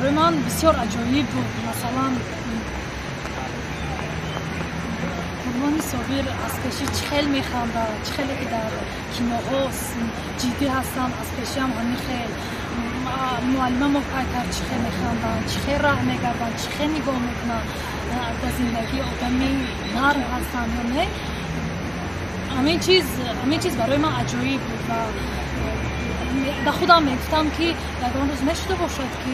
برای من بسیار عجایب بود. مثلا قربانی صابر از پیشی چه خیلی میخنده، چه خیلی که در کینوها جدی هستن، از پیشی هم همین خیلی معلم ما پایتر چه خیلی میخندن، چه خیلی راه میگردن، چه خیلی نگاه میکنن در زندگی آدمی نرم هستن یا نه. همین چیز برای من عجایب بود و به خودم میگفتم که یگان روز نشده باشد که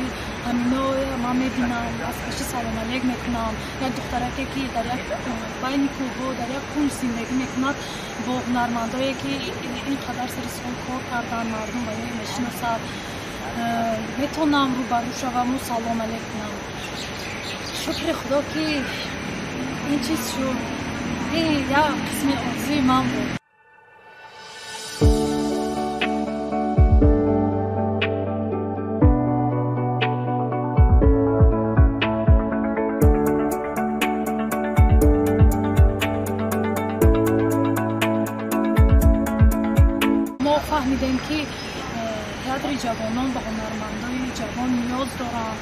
همینا من میبینم از پیشی سلام علیک میکنم، یک دخترکی که در یک بین کوه در یک کوه زندگی میکند با هنرمندایی که اینقدر سر سال کار کردن، مردم برای میشناسد، میتونم رو برو شوم و سلام علیک کنم. شکر خدا که این چیز شد. این یک قسم آرزوی من بود. ما فهمیدیم که تئاتر جوانان به هنرمندای جوان نیاز دارن.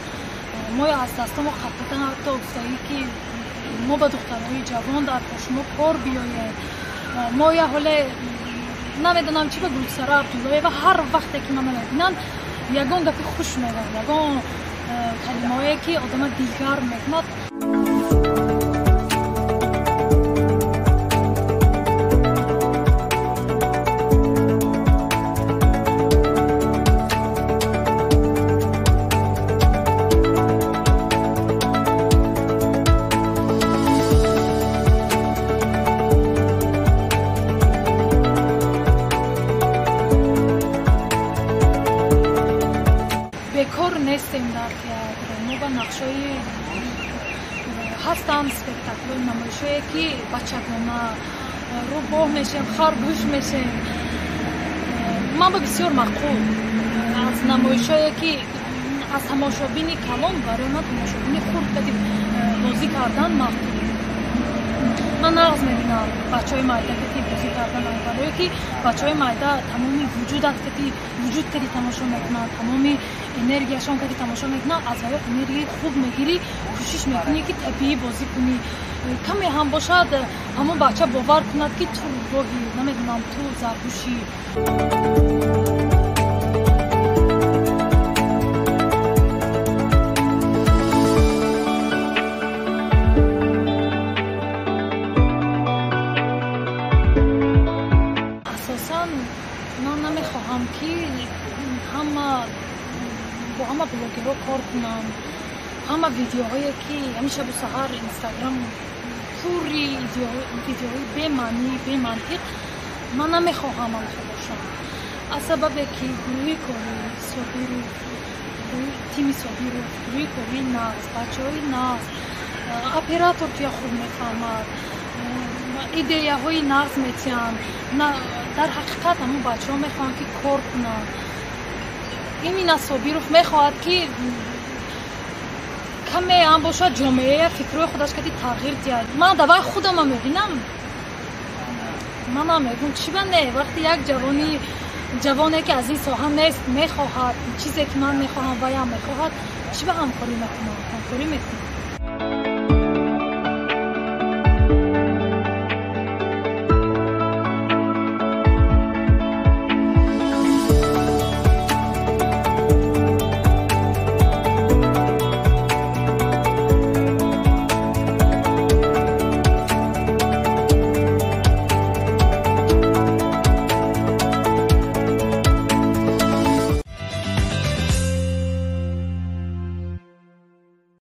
ما از دست ما خطیتن حتی افتایی که ما به دخترهای جوان در پشما کار بیاییم. ما یه حال نمیدونم چی بگم سر عبدالله و هر وقتی که من میبینم یگان گپی خوش میگن، یگان کلمه‌ای که آدم دیگر میکند. بکار نیستیم در تئاتر. ما با نقشای هستن اسپکتاکل نمایشایی که بچگانه رو باه میشیم، خرگوش میشیم. من با بسیار مقبول از نمایشایی که از تماشابین کلام برای من تماشابین خورد بدیم بازی کردن مقبول. من نغز میبینم بچه های مایده که بازی کردن برای که بچه های مایده تمامی وجودت که وجود کردی تماشا میکنن، تمامی انرژیشان که تماشا میکنن، از روی انرژی خوب میگیری، کوشش میکنی که طبیعی بازی کنی. کمی هم باشد همون بچه باور کند که تو روحی نمیدونم تو زرگوشی. من نمیخواهم که با همه بلاگرها کار کنم، همه ویدیوهایی که همیشه با سحر اینستاگرام پوری ویدیوهای بی معنی بی منطق من نمیخواهم آنها باشم. از سبب که گروهی کاری صابر و تیمی صابر و گروهی کاری نقص، بچه های نقص، اپراتور توی خوب میفهمد، ایده های نقص میتین. در حقیقت همون بچه ها میخوان که کار کنن. این صابروف میخواهد که کمی هم باشد جامعه فکرهای خودش که تغییر دید. من دوای خودم هم میبینم، من هم میگم چی بنده وقتی یک جوانی که از این ساحه نیست میخواهد چیزی که من میخواهم و یا میخواهد چی به همکاری میکنم، همکاری میکنم.